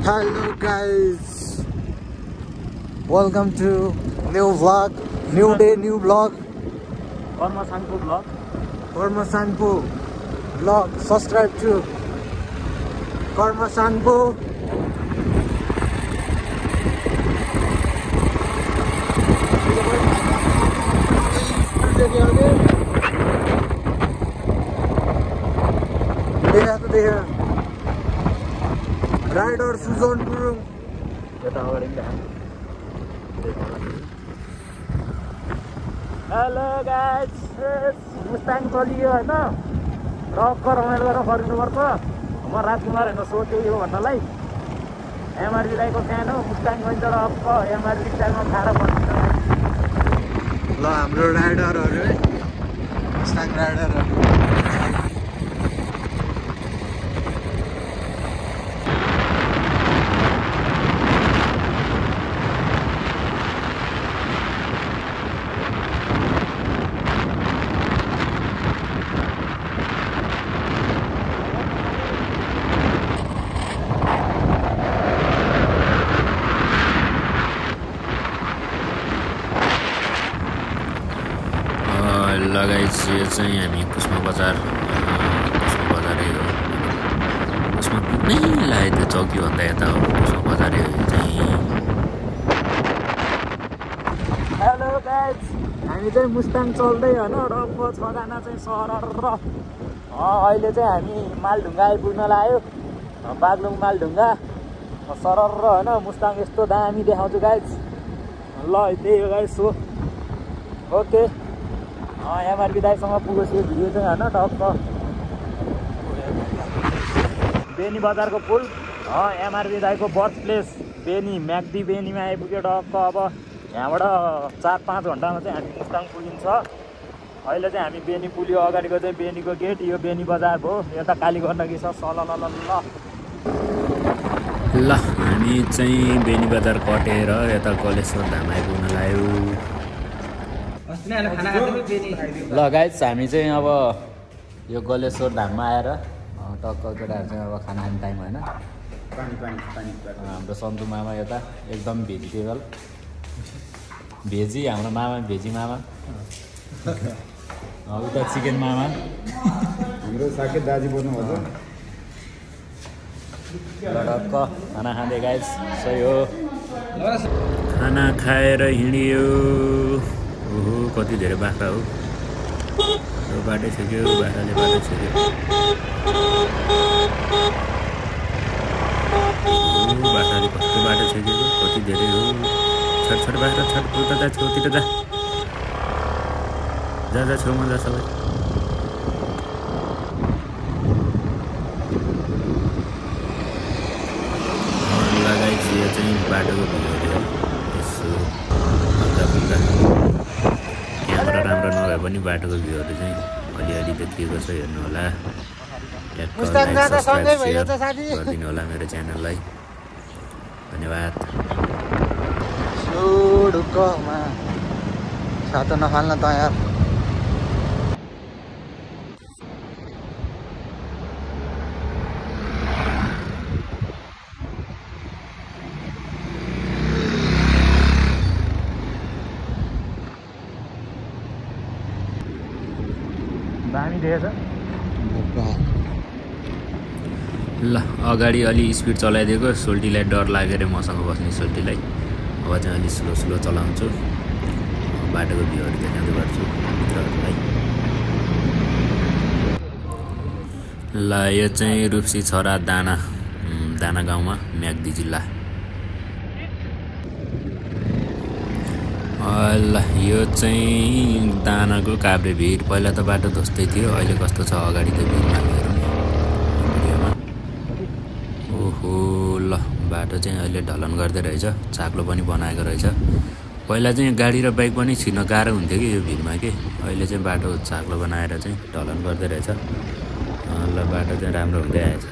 Hello guys, welcome to new vlog, new day, new vlog. Karma Sanpo vlog. Karma Sanpo vlog. Subscribe to Karma Sanpo. देखा rider Sujan Gurung hello guys, Mustang चलियो होइन, टक्कर रमाइलो गरेर फर्किनुपर्छ। म राजकुमार होइन सोचेँ यो भन्नलाई एमआरबी राईको फ्यान हो। मुस्ताङ गइन्छ र अब एमआरबी स्ट्यान्डमा खाएर पर्छ। ल हाम्रो राइडरहरू है, मुस्ताङ राइडरहरू। लगाइस यो चाहिँ हामी कुस्मा बजारै हो। कुस्मा पुग्नै लाग्यो, त्यो चौकीभन्दा यता हो कुस्मा बजारै हो चाहिँ। हेलो गाइस, हामी चाहिँ मुस्ताङ चल्दै होइन, रक्क 6 जना चाहिँ सरर अहिले चाहिँ हामी मालढुङ्गा आइपुग्न लाग्यो। बागलुङ मालढुङ्गा सरर होइन। मुस्ताङ यस्तो दामी देखाउँछु गाइस। ल त्यही हो गाइस हो। ओके, एमआरबी दाइसँग पुगेको यो भिडियो चाहिँ होइन। टक्क बेनी बजारको पुल, एमआरबी दाइको बर्थ प्लेस बेनी, म्याग्दी बेनीमा आइपुग्यो। टक्क अब यहाँबाट 4-5 घन्टामा चाहिँ हामी मुस्ताङ पुगिन्छ। अहिले चाहिँ हामी बेनी पुल्यो, अगाडिको चाहिँ बेनीको गेट, यो बेनी बजार भयो। यता कालीगण्डकी छ ल हामी चाहिँ बेनी बजार कटेर यता गलेश्वर धाम आइपुग्न लाग्यो। ल गाइस, हामी चाहिँ अब यो गलेश्वर धाममा आएर टक्क केटाहरू चाहिँ अब खाना खाने टाइम होइन। हाम्रो सन्तु मामा यता एकदम भेजिटेबल भेजी, हाम्रो मामा भेजी मामा, उता चिकन मामा, हाम्रो साकेत दाजु बोल्नुभएको। टक्क खाना खाँदै गाइस, सही हो। खाना खाएर हिँडियो। ओहो कति धेरै बाख्रा हो, बाटै छेक्यो, बाख्राले बाटो छेक्यो। बाख्राले कस्तो बाटो छेक्यो, कति धेरै हो। छट बाख्रा छट, उता जा, छेउतिर जा छेउमा जा सबै। लगाइस यो चाहिँ बाटोको भिडियो यसो हल्का क्यामेरा राम्रो नभए पनि बाटोको भ्यूहरू चाहिँ अलिअलि देखिएको छ, हेर्नु होला। गरिदिनु होला मेरो च्यानललाई, धन्यवाद। ढुक्कमा सातो नफाल्न त यार। दामी देखेछ। ल अगाडि अलि स्पिड चलाइदिएको, सोल्टीलाई डर लागेर मसँग बस्ने सोल्टीलाई। अब चाहिँ अलि स्लो चलाउँछु, बाटोको भ्यूहरू देखाउँदै गर्छु मित्रहरूलाई। ल यो चाहिँ रुप्सी छरा दाना गाउँमा, म्याग्दी जिल्ला। ल यो चाहिँ दानाको काभ्रे भिर। पहिला त बाटो धोस्तै थियो, अहिले कस्तो छ अगाडि त भिडमा हेरौँ भिडियोमा। ओहो ल बाटो चाहिँ अहिले ढलन गर्दै रहेछ, चाक्लो पनि बनाएको रहेछ। पहिला चाहिँ गाडी र बाइक पनि छिर्न गाह्रो हुन्थ्यो कि यो भिडमा के, अहिले चाहिँ बाटो चाक्लो बनाएर चाहिँ ढलन गर्दै रहेछ। ल बाटो चाहिँ राम्रो हुँदै आएछ।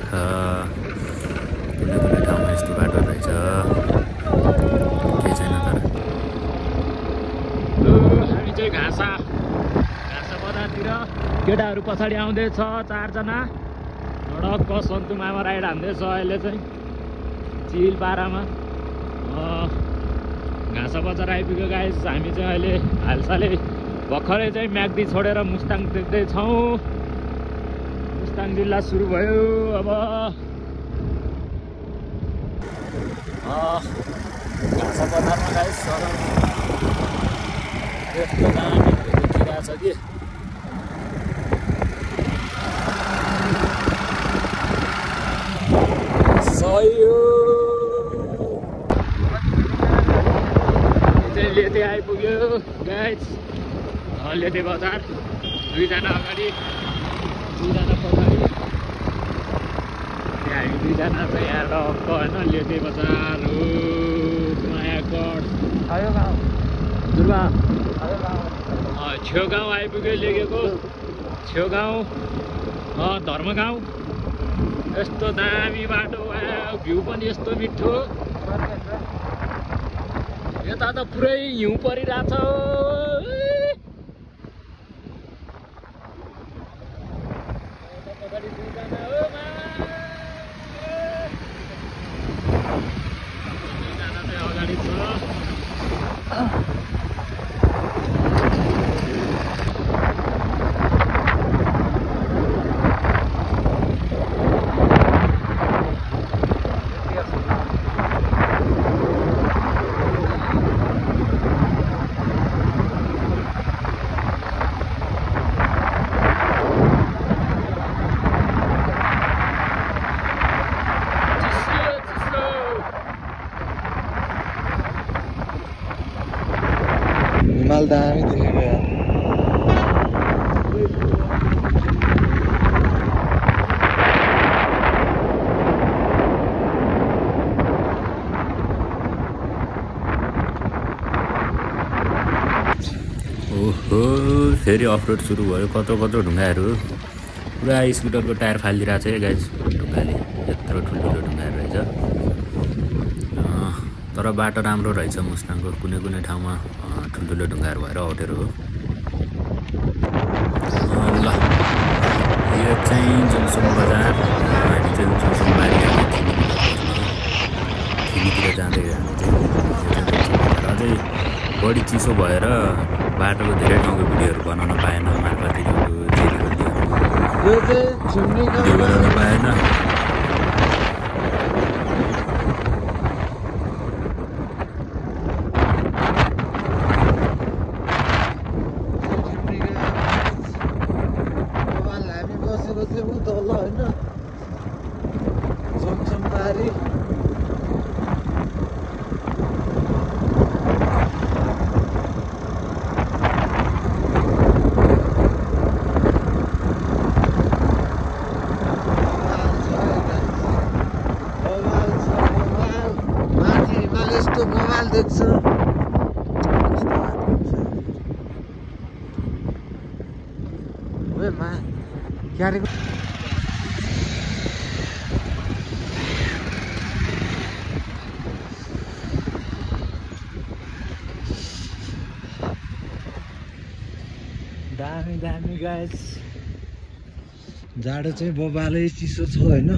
कुनै ठाउँमा यस्तो बाटो रहेछ, केही छैन। तर हामी चाहिँ घाँसा बजारतिर केटाहरू पछाडि आउँदैछ 4 जना। सडक सन्तु मामा राइड हान्दैछ अहिले चाहिँ। चिल पारामा घाँसा बजार आइपुग्यो गाइस। हामी चाहिँ अहिले हालसालै भर्खरै चाहिँ म्याग्दी छोडेर मुस्ताङ देख्दैछौँ। मुस्ताङ जिल्ला सुरु भयो अब। घाँसा बजारमा गाइस यस्तो दामी देखिरहेछ कि लेते आइपुग्यो गाइस। लेते बजार दुईजना अगाडि दुईजना पछाडि हामी दुईजना चाहिँ यहाँ रक्क होइन। लेते बजार हो मायागढ छेउगाउँ आइपुग्यो। लेखेको छेउगाउँ धर्मगाउँ। यस्तो दामी बाटो भ्यू पनि यस्तो मिठो। यता त पुरै हिउँ परिरहेछ। अगाडि छ। हिमाल दामी देखेको यार। ओहो फेरि अफरोड सुरु भयो। कत्रो कत्रो ढुङ्गाहरू पुरा स्कुटरको टायर फालिदिरहेको छ है गाइस ढुङ्गाले। यत्रो ठुल्ठुलो ढुङ्गाहरू रहेछ। तर बाटो राम्रो रहेछ मुस्ताङको। कुनै कुनै ठाउँमा ठुल्ठुलो ढुङ्गाहरू भएर अटेरो हो। ल यो चाहिँ जोमसोम बजार। हामी चाहिँ जोमसोम बारी खिनीतिर जाँदै हामी चाहिँ अझै बढी चिसो भएर बाटोको धेरै ठाउँको भिडियोहरू बनाउन पाएन। मार्फातिरको भिडियो बनाउन पाएन। दामी दामी गाइस। जाडो चाहिँ बबालै चिसो छ होइन।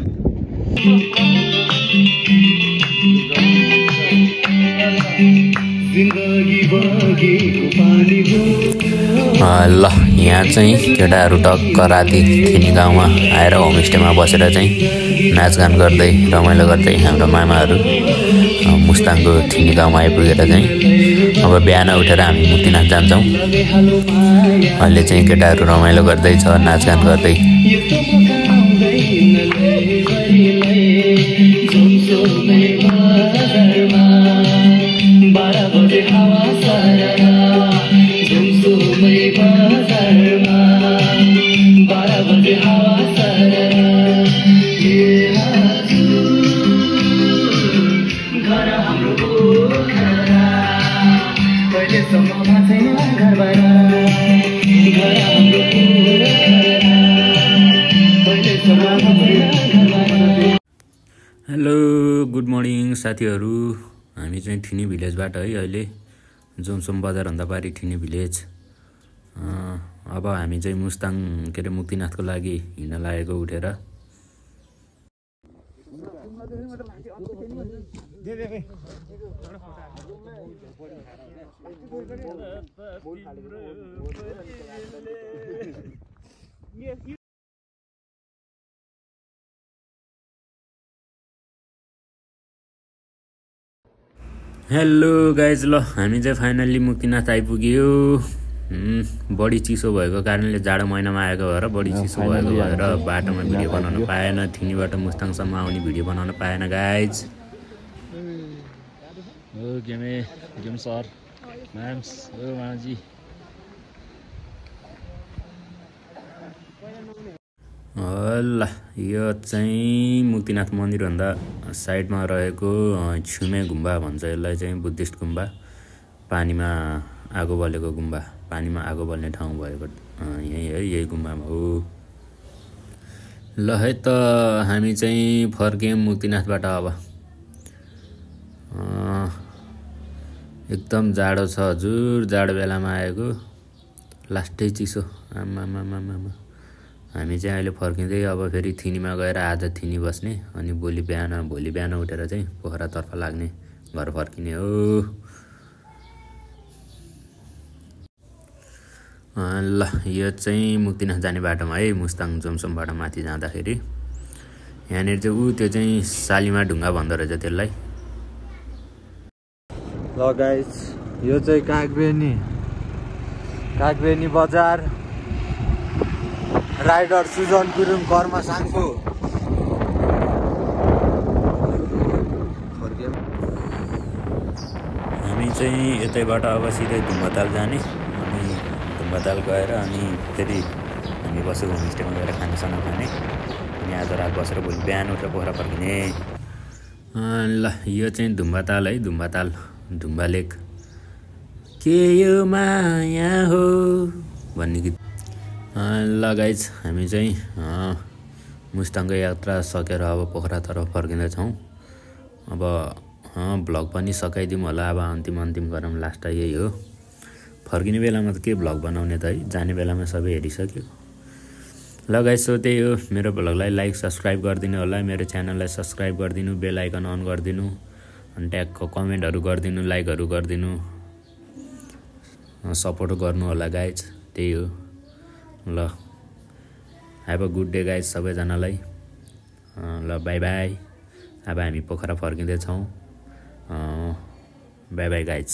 ल यहाँ चाहिँ केटाहरू टक्क राति थिनी गाउँमा आएर होमस्टेमा बसेर चाहिँ नाचगान गर्दै रमाइलो गर्दै हाम्रो मामाहरू मुस्ताङको थिनी गाउँमा आइपुगेर चाहिँ अब बिहान उठेर हामी मुक्तिनाथ जान्छौँ। अहिले चाहिँ केटाहरू रमाइलो गर्दैछ नाचगान गर्दै। हेलो गुड मर्निङ साथीहरू। हामी चाहिँ ठिनी भिलेजबाट है अहिले जोमसोम बजारभन्दा पारि ठिनी भिलेज। अब हामी चाहिँ मुस्ताङ के अरे मुक्तिनाथको लागि हिँड्न लागेको उठेर। हेलो गाइज, ल हामी चाहिँ फाइनल्ली मुक्तिनाथ आइपुग्यो। बढी चिसो भएको कारणले जाडो महिनामा आएको भएर बढी चिसो भएको भएर बाटोमा भिडियो बनाउन पाएन। थिनीबाट मुस्ताङसम्म आउने भिडियो बनाउन पाएन गाइज। हो गेम सर म्याम्स हो माजी। ल यो चाहिँ मुक्तिनाथ मन्दिरभन्दा साइडमा रहेको छुमे गुम्बा भन्छ यसलाई चाहिँ, बुद्धिस्ट गुम्बा। पानीमा आगो बलेको गुम्बा, पानीमा आगो बल्ने ठाउँ भएको यही है, यही गुम्बामा हो। ल है त हामी चाहिँ फर्क्यौँ मुक्तिनाथबाट। अब एकदम जाडो छ हजुर, जाडो बेलामा आएको, लास्टै चिसो। आमामामामा हामी चाहिँ अहिले फर्किँदै अब फेरि थिनीमा गएर आज थिनी बस्ने, अनि भोलि बिहान उठेर चाहिँ पोखरातर्फ लाग्ने, घर फर्किने हो। ल यो चाहिँ मुक्तिनाथ जाने बाटोमा है, मुस्ताङ जोमसोमबाट माथि जाँदाखेरि यहाँनिर चाहिँ त्यो चाहिँ सालिमा ढुङ्गा भन्दो रहेछ त्यसलाई। ल गाइस, यो चाहिँ कागबेनी बजार, राइडर सुजन गुरुङ कर्मसाङको। हामी चाहिँ यतैबाट अब सिधै धुम्बताल जाने, अनि धुम्बताल गएर अनि फेरि हामी बसेको होमस्टेमा गएर खानासाना खाने, अनि आज रात बसेर भोलि बिहान उठेर पोखरा फर्किने। ल यो चाहिँ धुम्बताल है, धुम्बा लेक। के यो माया हो भन्ने गीत। ल गाइज, हामी चाहिँ मुस्ताङको यात्रा सकेर अब पोखरातर्फ फर्किँदैछौँ। अब भ्लग पनि सकाइदिउँ होला, अब अन्तिम गरौँ, लास्ट यही हो। फर्किने बेलामा त के भ्लग बनाउने त है, जाने बेलामा सबै हेरिसक्यो। ल गाइज, सो त्यही हो। मेरो भ्लगलाई लाइक सब्सक्राइब गरिदिनु होला, मेरो च्यानललाई सब्सक्राइब गरिदिनु, बेल आइकन अन गरिदिनु, अनि ट्यागको कमेन्टहरू गरिदिनु, लाइकहरू गरिदिनु, सपोर्ट गर्नु होला गाइज। त्यही हो। ल have a good day guys सबैजनालाई। ल बाई बाई। अब हामी पोखरा फर्किँदैछौँ। Bye bye guys.